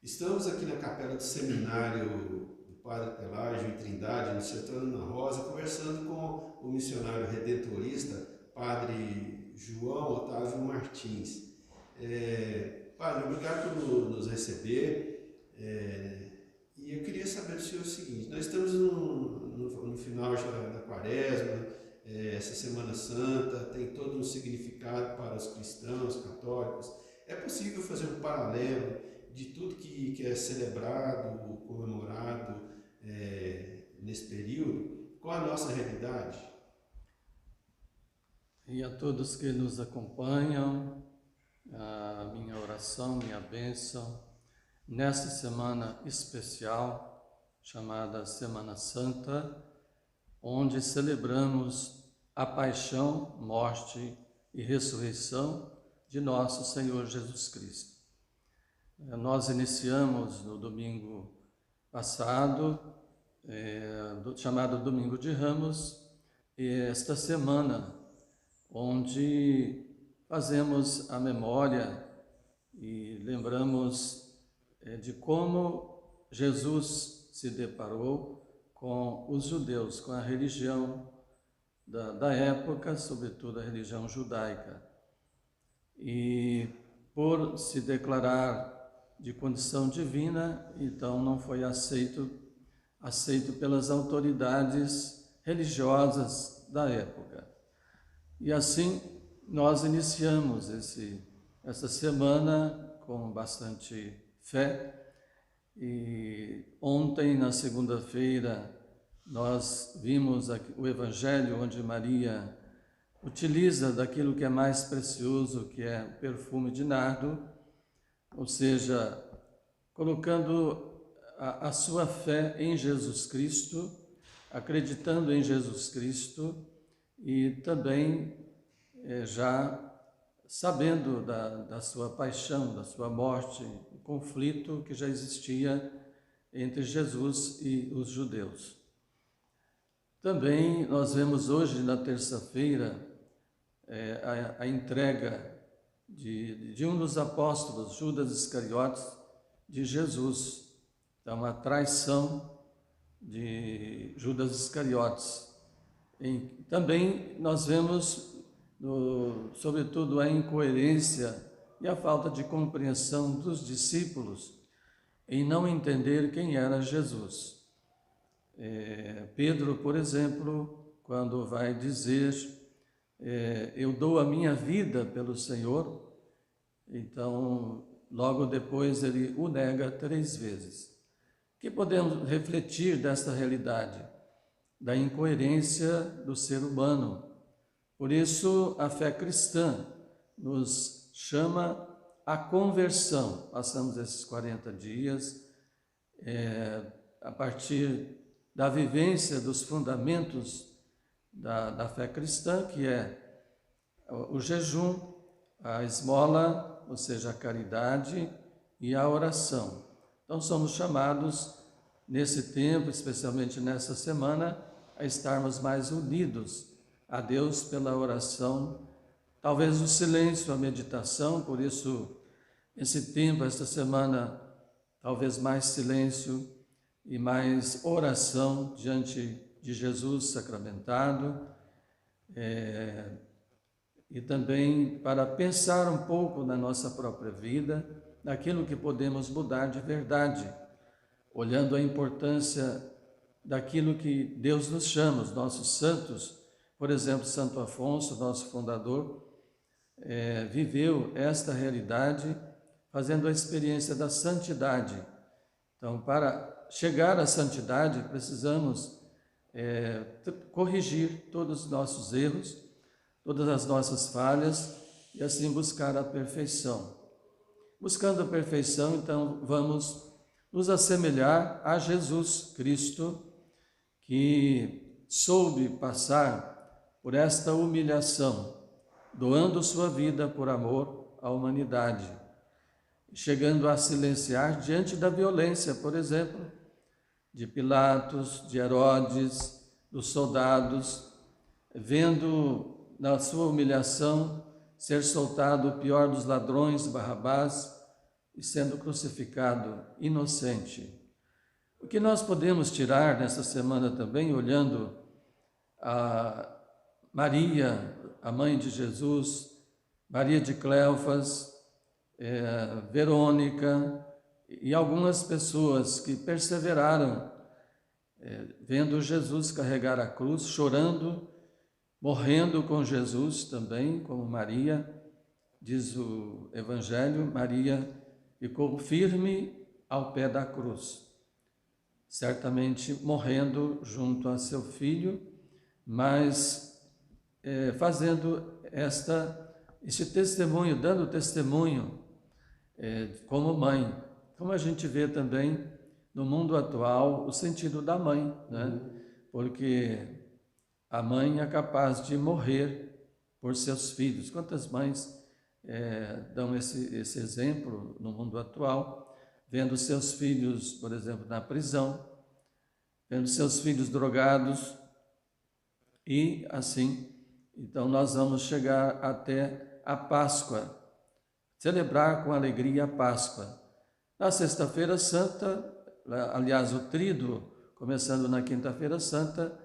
Estamos aqui na capela do seminário do Padre Pelágio em Trindade, no sertão de Ana Rosa, conversando com o missionário redentorista, Padre João Otávio Martins. Padre, obrigado por nos receber. E eu queria saber do senhor o seguinte: nós estamos no final já da quaresma, essa Semana Santa tem todo um significado para os cristãos, católicos. É possível fazer um paralelo de tudo que é celebrado, comemorado nesse período, com a nossa realidade? E a todos que nos acompanham, a minha oração, minha bênção, nesta semana especial, chamada Semana Santa, onde celebramos a paixão, morte e ressurreição de nosso Senhor Jesus Cristo. Nós iniciamos no domingo passado, chamado Domingo de Ramos, esta semana, onde fazemos a memória e lembramos de como Jesus se deparou com os judeus, com a religião da época, sobretudo a religião judaica. E por se declarar de condição divina, então não foi aceito pelas autoridades religiosas da época. E assim nós iniciamos essa semana com bastante fé. E ontem, na segunda-feira, nós vimos o Evangelho onde Maria utiliza daquilo que é mais precioso, que é o perfume de nardo, ou seja, colocando a sua fé em Jesus Cristo, acreditando em Jesus Cristo e também já sabendo da sua paixão, da sua morte, o conflito que já existia entre Jesus e os judeus. Também nós vemos hoje, na terça-feira, a entrega de um dos apóstolos, Judas Iscariotes, de Jesus. Então, a traição de Judas Iscariotes. Também nós vemos, sobretudo, a incoerência e a falta de compreensão dos discípulos em não entender quem era Jesus. Pedro, por exemplo, quando vai dizer eu dou a minha vida pelo Senhor, então logo depois ele o nega 3 vezes. O que podemos refletir desta realidade? Da incoerência do ser humano. Por isso a fé cristã nos chama à conversão. Passamos esses 40 dias a partir da vivência dos fundamentos da fé cristã, que é o jejum, a esmola, ou seja, a caridade e a oração. Então somos chamados nesse tempo, especialmente nessa semana, a estarmos mais unidos a Deus pela oração, talvez o silêncio, a meditação, por isso esse tempo, esta semana, talvez mais silêncio e mais oração diante de Jesus sacramentado, e também para pensar um pouco na nossa própria vida, naquilo que podemos mudar de verdade, olhando a importância daquilo que Deus nos chama, os nossos santos. Por exemplo, Santo Afonso, nosso fundador, viveu esta realidade fazendo a experiência da santidade. Então, para chegar à santidade, precisamos corrigir todos os nossos erros, todas as nossas falhas e assim buscar a perfeição. Buscando a perfeição, então, vamos nos assemelhar a Jesus Cristo, que soube passar por esta humilhação, doando sua vida por amor à humanidade, chegando a silenciar diante da violência, por exemplo, de Pilatos, de Herodes, dos soldados, vendo na sua humilhação ser soltado o pior dos ladrões, Barrabás, e sendo crucificado inocente. O que nós podemos tirar nessa semana também, olhando a Maria, a mãe de Jesus, Maria de Cleofas, Verônica e algumas pessoas que perseveraram, vendo Jesus carregar a cruz, chorando, morrendo com Jesus também, como Maria, diz o Evangelho, Maria ficou firme ao pé da cruz, certamente morrendo junto a seu filho, mas fazendo este testemunho, dando testemunho como mãe, como a gente vê também no mundo atual o sentido da mãe, né? Porque a mãe é capaz de morrer por seus filhos. Quantas mães dão esse exemplo no mundo atual, vendo seus filhos, por exemplo, na prisão, vendo seus filhos drogados, e assim, então nós vamos chegar até a Páscoa, celebrar com alegria a Páscoa. Na Sexta-feira Santa, aliás, o Tríduo, começando na Quinta-feira Santa,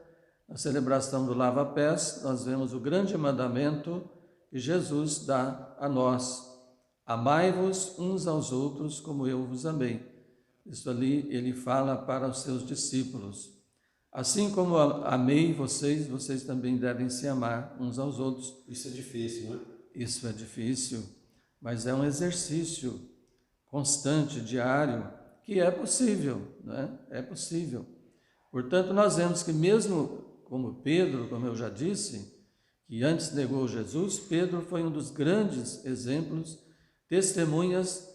a celebração do lava-pés, nós vemos o grande mandamento que Jesus dá a nós: amai-vos uns aos outros como eu vos amei. Isso ali ele fala para os seus discípulos. Assim como amei vocês, vocês também devem se amar uns aos outros. Isso é difícil, não é? Isso é difícil, mas é um exercício constante, diário, que é possível, né? É possível. Portanto, nós vemos que mesmo como Pedro, como eu já disse, que antes negou Jesus, Pedro foi um dos grandes exemplos, testemunhas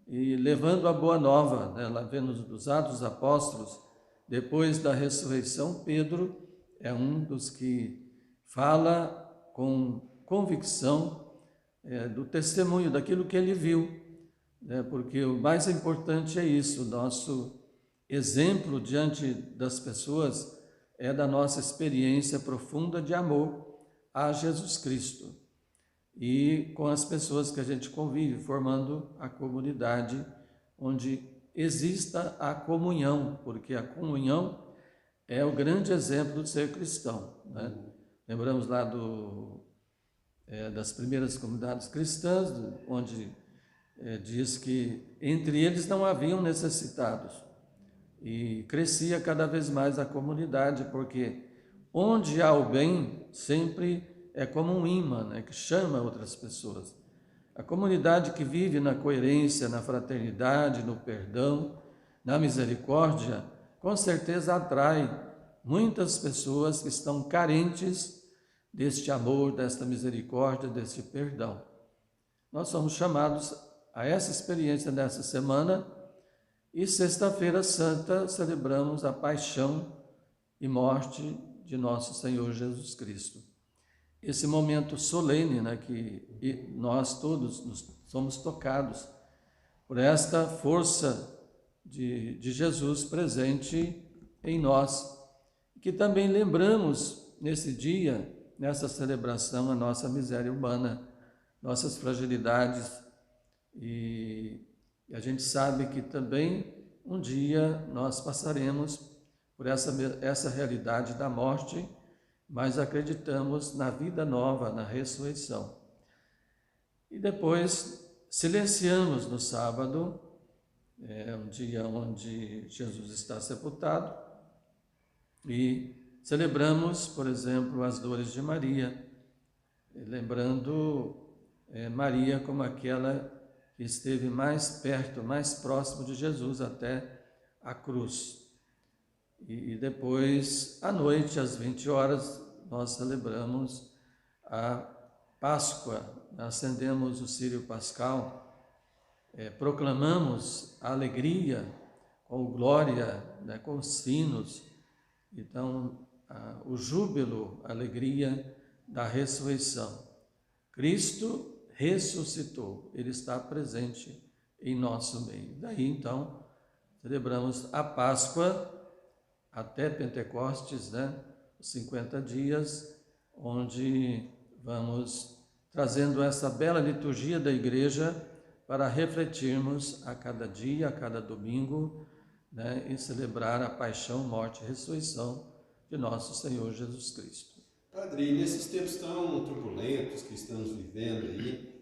e levando a boa nova, né? Lá vemos dos Atos dos Apóstolos, depois da ressurreição, Pedro é um dos que fala com convicção do testemunho, daquilo que ele viu, né? Porque o mais importante é isso, o nosso exemplo diante das pessoas é da nossa experiência profunda de amor a Jesus Cristo e com as pessoas que a gente convive, formando a comunidade onde exista a comunhão, porque a comunhão é o grande exemplo de ser cristão, né? Lembramos lá das primeiras comunidades cristãs, onde diz que entre eles não haviam necessitados, e crescia cada vez mais a comunidade, porque onde há o bem, sempre é como um imã, né, que chama outras pessoas. A comunidade que vive na coerência, na fraternidade, no perdão, na misericórdia, com certeza atrai muitas pessoas que estão carentes deste amor, desta misericórdia, deste perdão. Nós somos chamados a essa experiência nessa semana. E Sexta-feira Santa celebramos a paixão e morte de nosso Senhor Jesus Cristo. Esse momento solene, né, que nós todos somos tocados por esta força de Jesus presente em nós, que também lembramos nesse dia, nessa celebração, a nossa miséria humana, nossas fragilidades, e a gente sabe que também um dia nós passaremos por essa realidade da morte, mas acreditamos na vida nova, na ressurreição. E depois silenciamos no sábado, um dia onde Jesus está sepultado, e celebramos, por exemplo, as dores de Maria, lembrando Maria como aquela que esteve mais perto, mais próximo de Jesus até a cruz. E depois, à noite, às 20 horas, nós celebramos a Páscoa, acendemos o círio pascal, proclamamos a alegria com glória, né, com os sinos. Então, o júbilo, a alegria da ressurreição. Cristo ressuscitou, Ele está presente em nosso meio. Daí, então, celebramos a Páscoa até Pentecostes, né? Os 50 dias, onde vamos trazendo essa bela liturgia da igreja para refletirmos a cada dia, a cada domingo, né, e celebrar a paixão, morte e ressurreição de nosso Senhor Jesus Cristo. Padre, nesses tempos tão turbulentos que estamos vivendo aí,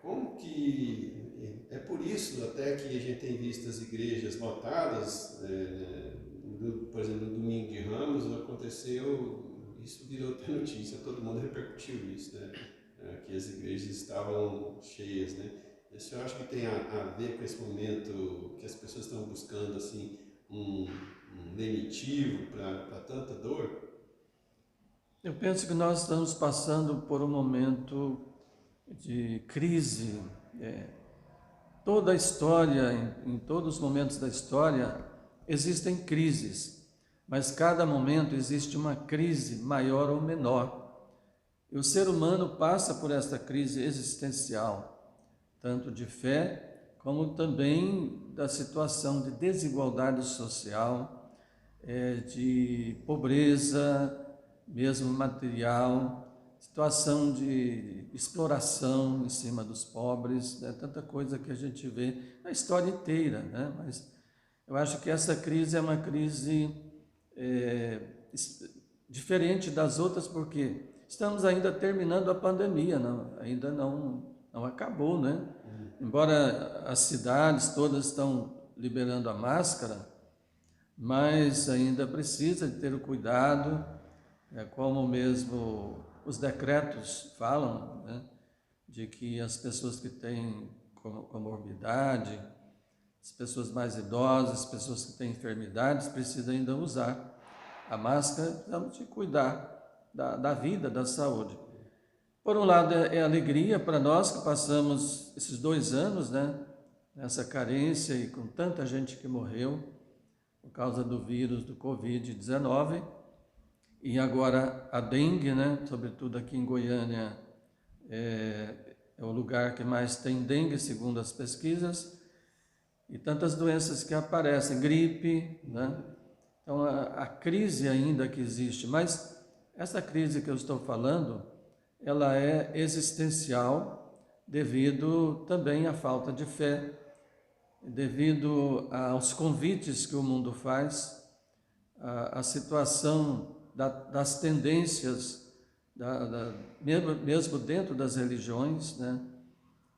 como que é por isso até que a gente tem visto as igrejas lotadas, por exemplo, no domingo de Ramos aconteceu, isso virou até notícia, todo mundo repercutiu isso, né? Que as igrejas estavam cheias, né? O senhor acha que tem a ver com esse momento que as pessoas estão buscando assim um lenitivo para tanta dor? Eu penso que nós estamos passando por um momento de crise. Toda a história, em todos os momentos da história, existem crises, mas cada momento existe uma crise maior ou menor. E o ser humano passa por esta crise existencial, tanto de fé, como também da situação de desigualdade social, de pobreza, mesmo material, situação de exploração em cima dos pobres, né? Tanta coisa que a gente vê na história inteira, né? Mas eu acho que essa crise é uma crise diferente das outras, porque estamos ainda terminando a pandemia, ainda não acabou, né? Embora as cidades todas estão liberando a máscara, mas ainda precisa de ter o cuidado, como mesmo os decretos falam, né, de que as pessoas que têm comorbidade, as pessoas mais idosas, as pessoas que têm enfermidades, precisam ainda usar a máscara, precisamos de cuidar da vida, da saúde. Por um lado, é alegria para nós que passamos esses 2 anos, né, nessa carência e com tanta gente que morreu por causa do vírus do Covid-19, e agora a dengue, né, sobretudo aqui em Goiânia, é o lugar que mais tem dengue, segundo as pesquisas, e tantas doenças que aparecem, gripe, né? Então a crise ainda que existe, mas essa crise que eu estou falando, ela é existencial devido também à falta de fé, devido aos convites que o mundo faz, a situação das tendências, mesmo dentro das religiões, né?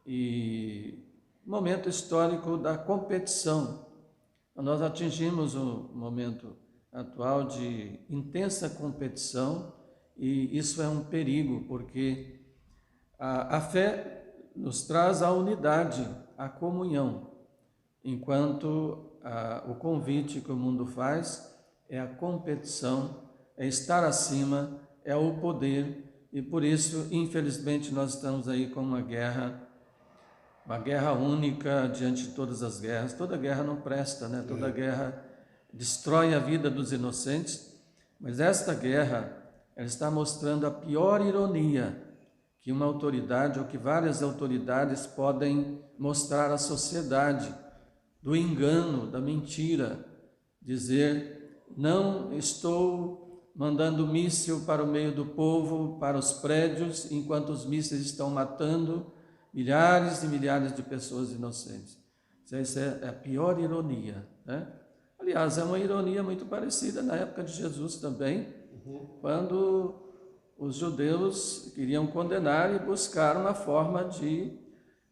E momento histórico da competição. Nós atingimos um momento atual de intensa competição, e isso é um perigo, porque a fé nos traz a unidade, a comunhão, enquanto o convite que o mundo faz é a competição, é estar acima, é o poder, e por isso, infelizmente, nós estamos aí com uma guerra única diante de todas as guerras. Toda guerra não presta, né? Toda guerra destrói a vida dos inocentes, mas esta guerra, ela está mostrando a pior ironia que uma autoridade ou que várias autoridades podem mostrar à sociedade, do engano, da mentira, dizer: não estou mandando míssil para o meio do povo, para os prédios, enquanto os mísseis estão matando milhares e milhares de pessoas inocentes. Essa é a pior ironia, né? Aliás, é uma ironia muito parecida na época de Jesus também, quando os judeus queriam condenar e buscar uma forma de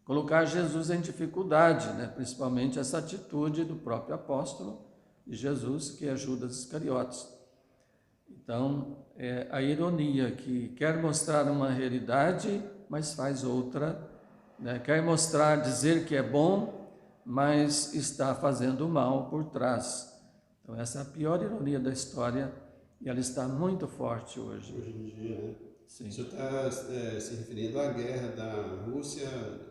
colocar Jesus em dificuldade, né? Principalmente essa atitude do próprio apóstolo de Jesus, que é Judas Iscariotes. Então, é a ironia que quer mostrar uma realidade, mas faz outra, né? Quer mostrar, dizer que é bom, mas está fazendo mal por trás. Então, essa é a pior ironia da história, e ela está muito forte hoje. Hoje em dia, né? Sim. O senhor está se referindo à guerra da Rússia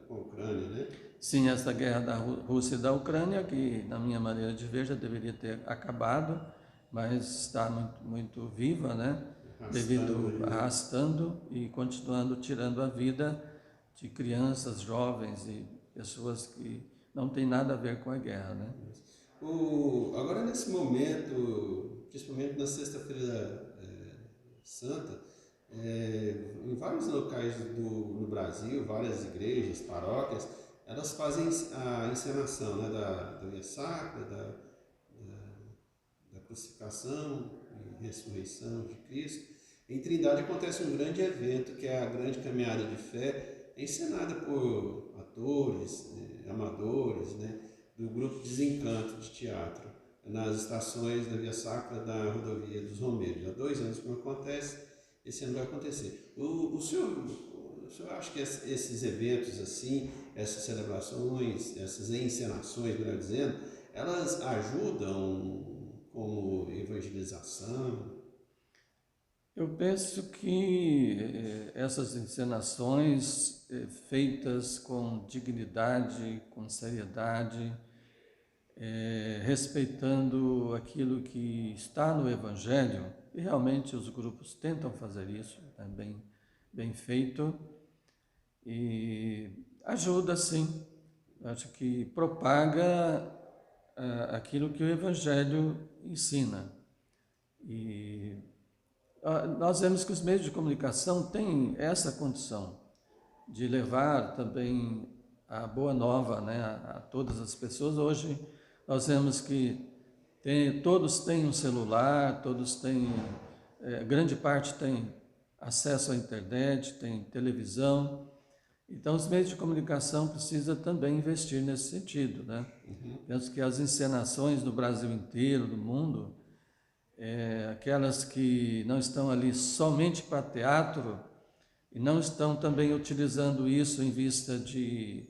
com a Ucrânia, né? Sim, essa guerra da Rússia e da Ucrânia, que, na minha maneira de ver, já deveria ter acabado, mas está muito, muito viva, né? Arrastando e continuando tirando a vida de crianças, jovens e pessoas que não têm nada a ver com a guerra, né? Agora, nesse momento, principalmente na Sexta-feira Santa, Em vários locais no Brasil, várias igrejas, paróquias, elas fazem a encenação, né, da via sacra, da crucificação e ressurreição de Cristo. Em Trindade acontece um grande evento, que é a grande caminhada de fé, encenada por atores, amadores, né, do grupo Desencanto de teatro, nas estações da Via Sacra da rodovia dos Romeiros. Há 2 anos que não acontece, esse ano vai acontecer. O senhor acha que esses eventos assim, essas celebrações, essas encenações, melhor dizendo, elas ajudam como evangelização? Eu penso que essas encenações feitas com dignidade, com seriedade, respeitando aquilo que está no Evangelho, e realmente os grupos tentam fazer isso, é bem feito, e ajuda sim, acho que propaga aquilo que o Evangelho ensina. E nós vemos que os meios de comunicação têm essa condição de levar também a boa nova, né, a todas as pessoas. Hoje nós vemos que todos têm um celular, todos têm, grande parte tem acesso à internet, tem televisão. Então os meios de comunicação precisam também investir nesse sentido, né? Penso que as encenações no Brasil inteiro, no mundo, aquelas que não estão ali somente para teatro e não estão também utilizando isso em vista de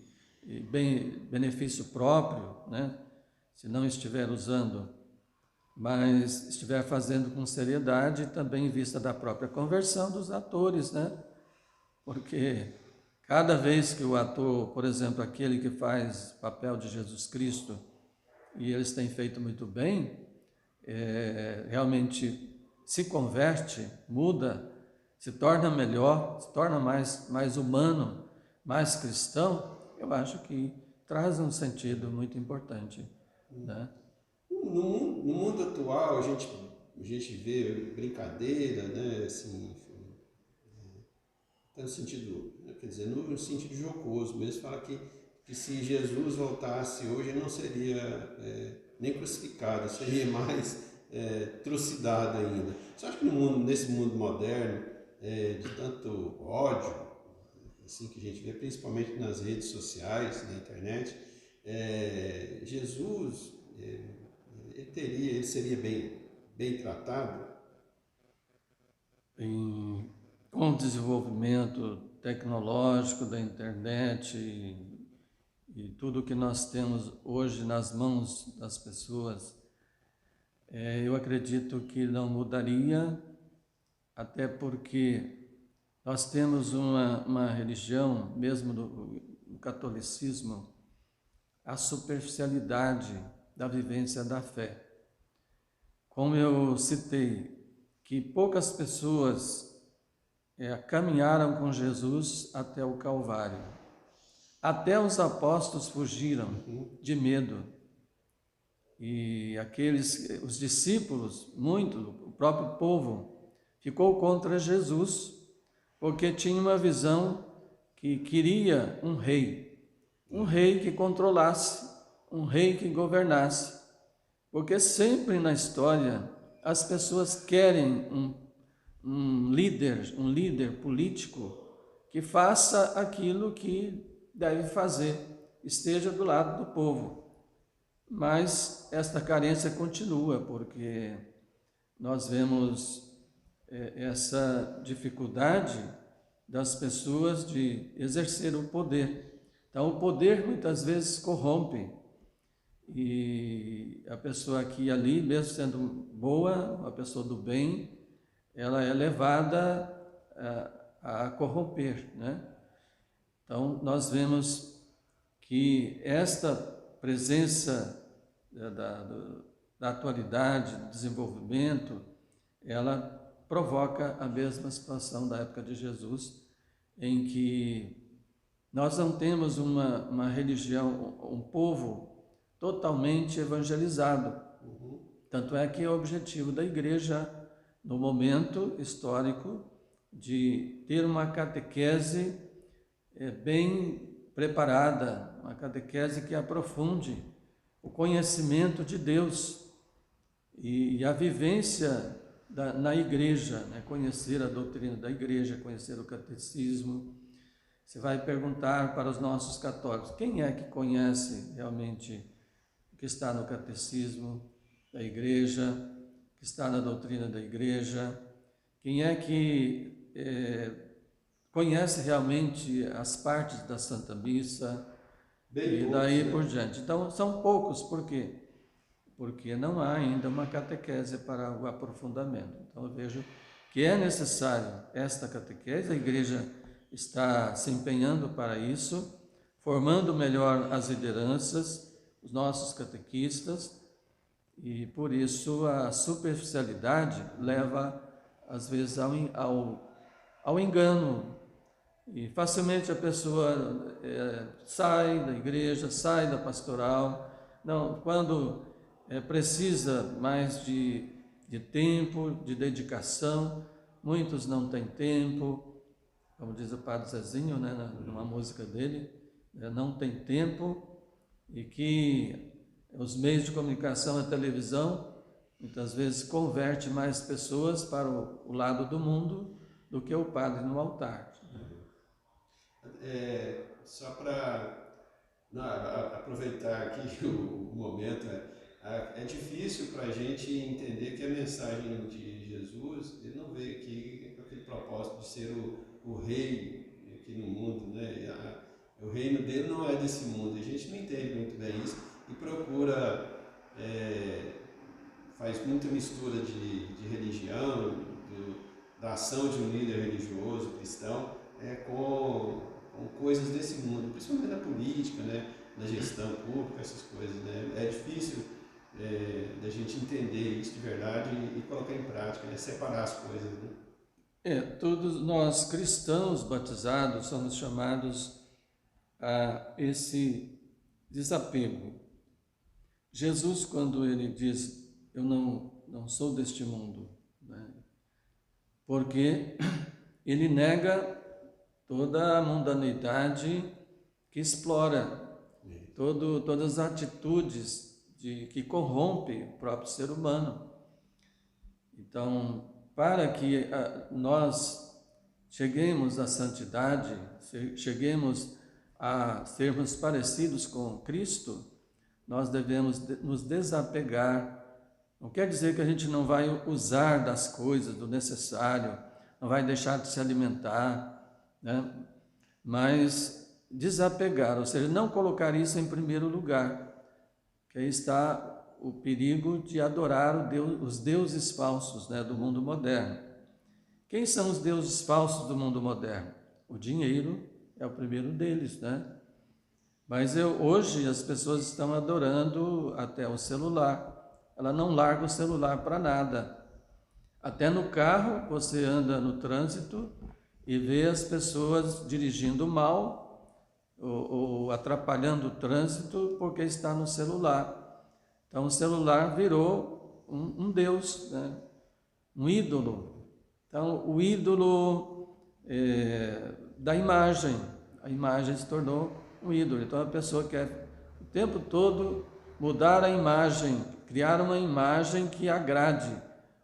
benefício próprio, né? Se não estiver usando, mas estiver fazendo com seriedade, também em vista da própria conversão dos atores, né? Porque cada vez que o ator, por exemplo, aquele que faz papel de Jesus Cristo, e eles têm feito muito bem, realmente se converte, muda, se torna melhor, se torna mais humano, mais cristão, eu acho que traz um sentido muito importante, né? No mundo atual, a gente vê brincadeira, né, assim, no sentido, quer dizer, no sentido jocoso mesmo, fala que se Jesus voltasse hoje, ele não seria nem crucificado, seria mais trucidado ainda. Você acha que nesse mundo moderno, de tanto ódio, assim que a gente vê, principalmente nas redes sociais, na internet, Jesus, ele seria bem tratado? Com o desenvolvimento tecnológico da internet e tudo que nós temos hoje nas mãos das pessoas, eu acredito que não mudaria, até porque nós temos uma religião, mesmo no catolicismo, a superficialidade da vivência da fé. Como eu citei, que poucas pessoas caminharam com Jesus até o Calvário. Até os apóstolos fugiram de medo. E os discípulos, o próprio povo, ficou contra Jesus, porque tinha uma visão que queria um rei que controlasse, um rei que governasse. Porque sempre na história as pessoas querem um líder político que faça aquilo que deve fazer, esteja do lado do povo. Mas esta carência continua, porque nós vemos essa dificuldade das pessoas de exercer o poder. Então, o poder muitas vezes corrompe, e a pessoa aqui e ali, mesmo sendo boa, uma pessoa do bem, ela é levada a corromper, né? Então, nós vemos que esta presença da atualidade, do desenvolvimento, ela provoca a mesma situação da época de Jesus, em que nós não temos uma religião, um povo totalmente evangelizado. Tanto é que o objetivo da igreja, no momento histórico, de ter uma catequese bem preparada, uma catequese que aprofunde o conhecimento de Deus e a vivência na igreja, né? Conhecer a doutrina da igreja, conhecer o catecismo. Você vai perguntar para os nossos católicos, quem é que conhece realmente o que está no catecismo da igreja, que está na doutrina da igreja? Quem é que conhece realmente as partes da Santa Missa? Bem E daí poucos, por né? diante. Então, são poucos, por quê? Porque não há ainda uma catequese para o aprofundamento. Então, eu vejo que é necessário esta catequese, a igreja está se empenhando para isso, formando melhor as lideranças, os nossos catequistas, e por isso a superficialidade leva, às vezes, ao engano, e facilmente a pessoa sai da igreja, sai da pastoral. Não, quando precisa mais de tempo, de dedicação, muitos não têm tempo, como diz o Padre Zezinho, né, numa música dele, não tem tempo, e que os meios de comunicação, a televisão, muitas vezes converte mais pessoas para o lado do mundo do que o padre no altar. Só para aproveitar aqui o momento, é difícil para a gente entender que a mensagem de Jesus, ele não veio aqui com aquele propósito de ser o rei aqui no mundo, né? O reino dele não é desse mundo, a gente não entende muito bem isso e procura, faz muita mistura de religião, da ação de um líder religioso, cristão, com coisas desse mundo, principalmente na política, né, na gestão pública, essas coisas, né? É difícil da gente entender isso de verdade e colocar em prática, né? Separar as coisas, né? Todos nós cristãos batizados somos chamados a esse desapego. Jesus, quando ele diz, eu não sou deste mundo, né? Porque ele nega toda a mundanidade que explora, todas as atitudes que corrompem o próprio ser humano. Então, para que nós cheguemos à santidade, cheguemos a sermos parecidos com Cristo, nós devemos nos desapegar. Não quer dizer que a gente não vai usar das coisas, do necessário, não vai deixar de se alimentar, né? Mas desapegar, ou seja, não colocar isso em primeiro lugar, que aí está o perigo de adorar os deuses falsos, né, do mundo moderno. Quem são os deuses falsos do mundo moderno? O dinheiro é o primeiro deles, né? Mas hoje as pessoas estão adorando até o celular. Ela não larga o celular para nada. Até no carro, você anda no trânsito e vê as pessoas dirigindo mal ou atrapalhando o trânsito porque está no celular. Então o celular virou um deus, né? Um ídolo. Então o ídolo da imagem, a imagem se tornou um ídolo. Então a pessoa quer o tempo todo mudar a imagem, criar uma imagem que agrade,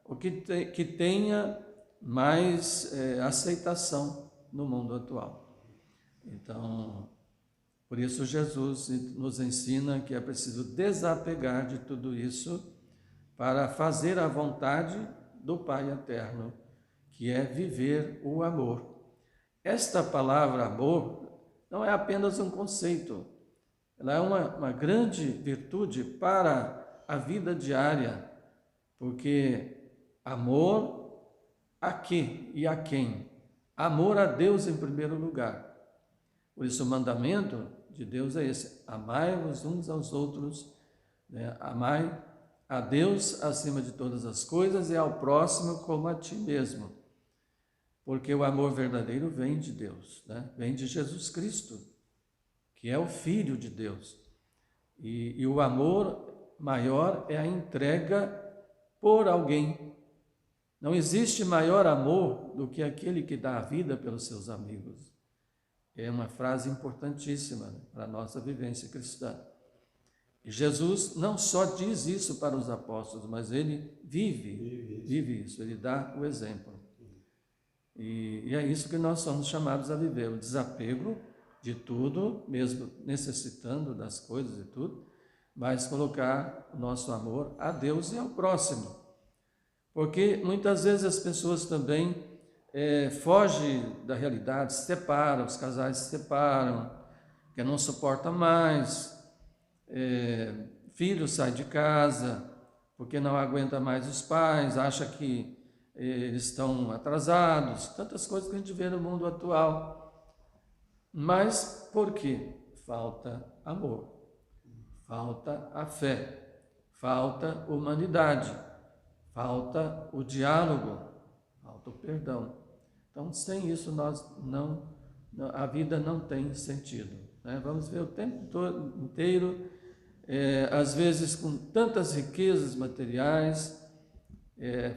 ou que tenha mais aceitação no mundo atual. Então, por isso Jesus nos ensina que é preciso desapegar de tudo isso para fazer a vontade do Pai Eterno, que é viver o amor. Esta palavra amor não é apenas um conceito, ela é uma grande virtude para a vida diária, porque amor a quê e a quem? Amor a Deus em primeiro lugar. Por isso o mandamento de Deus é esse: amai-vos uns aos outros, né? Amai a Deus acima de todas as coisas e ao próximo como a ti mesmo. Porque o amor verdadeiro vem de Deus, né? Vem de Jesus Cristo, que é o Filho de Deus. E o amor maior é a entrega por alguém. Não existe maior amor do que aquele que dá a vida pelos seus amigos. É uma frase importantíssima, né, para a nossa vivência cristã. E Jesus não só diz isso para os apóstolos, mas ele vive isso, ele dá o exemplo. E é isso que nós somos chamados a viver, o desapego de tudo, mesmo necessitando das coisas e tudo, mas colocar o nosso amor a Deus e ao próximo. Porque muitas vezes as pessoas também fogem da realidade, se separam, os casais se separam, que não suportam mais, filho sai de casa porque não aguenta mais os pais, acha que eles estão atrasados, tantas coisas que a gente vê no mundo atual. Mas por quê? Falta amor, falta a fé, falta humanidade, falta o diálogo, falta o perdão. Então, sem isso, a vida não tem sentido, né? Vamos ver o tempo todo inteiro, às vezes com tantas riquezas materiais,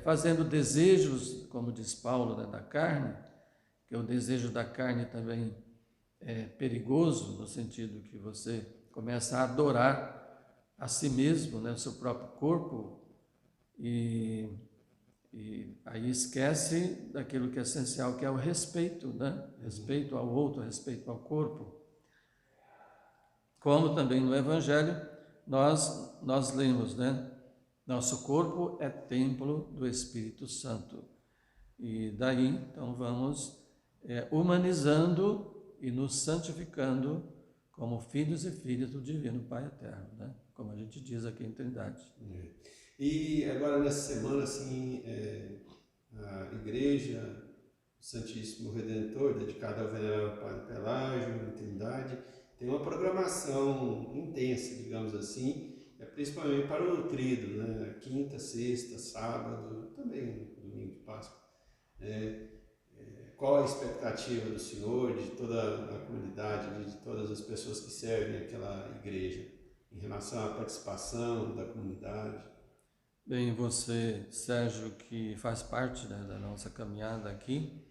fazendo desejos, como diz Paulo, né, da carne, que o desejo da carne também é perigoso, no sentido que você começa a adorar a si mesmo, né, o seu próprio corpo, e aí esquece daquilo que é essencial, que é o respeito, né? Respeito ao outro, respeito ao corpo. Como também no Evangelho nós lemos, né? Nosso corpo é templo do Espírito Santo. E daí, então, vamos humanizando e nos santificando como filhos e filhas do Divino Pai Eterno, né? Como a gente diz aqui em Trindade. E agora, nessa semana, assim, a Igreja Santíssimo Redentor, dedicada ao Venerável Padre Pelágio, em Trindade, tem uma programação intensa, digamos assim, principalmente para o Tríduo, né? Quinta, sexta, sábado, também domingo de Páscoa. Qual a expectativa do senhor, de toda a comunidade, de todas as pessoas que servem aquela igreja, em relação à participação da comunidade? Bem, você, Sérgio, que faz parte, né, da nossa caminhada aqui,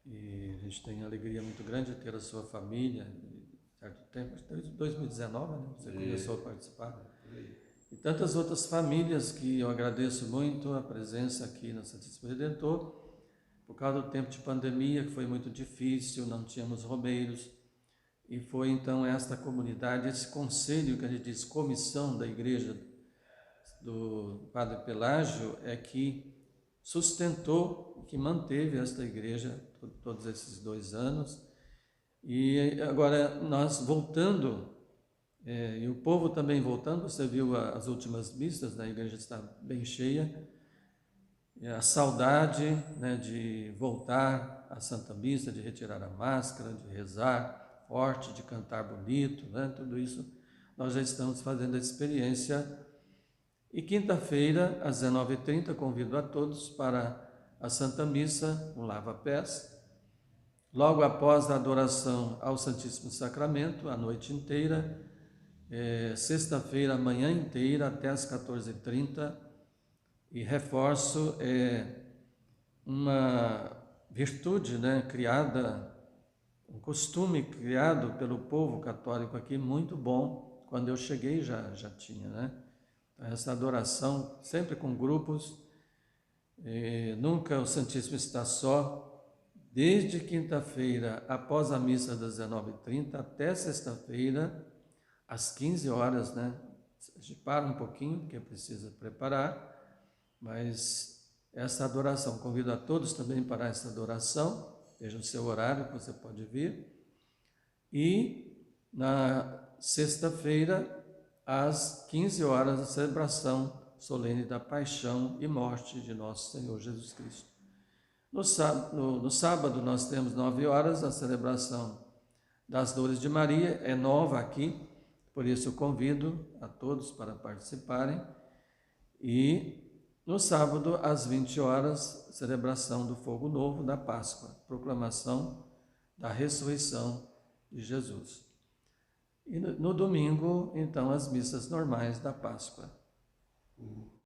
e a gente tem alegria muito grande de ter a sua família, certo tempo, desde 2019, né, você começou a participar. E tantas outras famílias que eu agradeço muito a presença aqui no Santíssimo Redentor, por causa do tempo de pandemia, que foi muito difícil, não tínhamos romeiros, e foi então esta comunidade, esse conselho que a gente diz, comissão da igreja do Padre Pelágio, é que sustentou, que manteve esta igreja todos esses 2 anos. E agora nós voltando, e o povo também voltando, você viu as últimas missas, né? A igreja está bem cheia, a saudade, né, de voltar à Santa Missa, de retirar a máscara, de rezar forte, de cantar bonito, né? Tudo isso nós já estamos fazendo a experiência. E quinta-feira, às 19h30, convido a todos para a Santa Missa, um lava-pés. Logo após a adoração ao Santíssimo Sacramento, a noite inteira, sexta-feira, a manhã inteira, até às 14h30. E reforço, uma virtude, né, criada, um costume criado pelo povo católico aqui, muito bom. Quando eu cheguei já tinha, né? Essa adoração, sempre com grupos, nunca o Santíssimo está só, desde quinta-feira, após a missa das 19h30, até sexta-feira, às 15 horas, né? A gente para um pouquinho, porque precisa preparar, mas essa adoração, convido a todos também para essa adoração, veja o seu horário que você pode vir, e na sexta-feira, às 15 horas, a celebração solene da paixão e morte de nosso Senhor Jesus Cristo. No sábado nós temos 9 horas, a celebração das Dores de Maria, é nova aqui, por isso eu convido a todos para participarem. E no sábado, às 20 horas, celebração do Fogo Novo da Páscoa, proclamação da ressurreição de Jesus. E no domingo, então, as missas normais da Páscoa.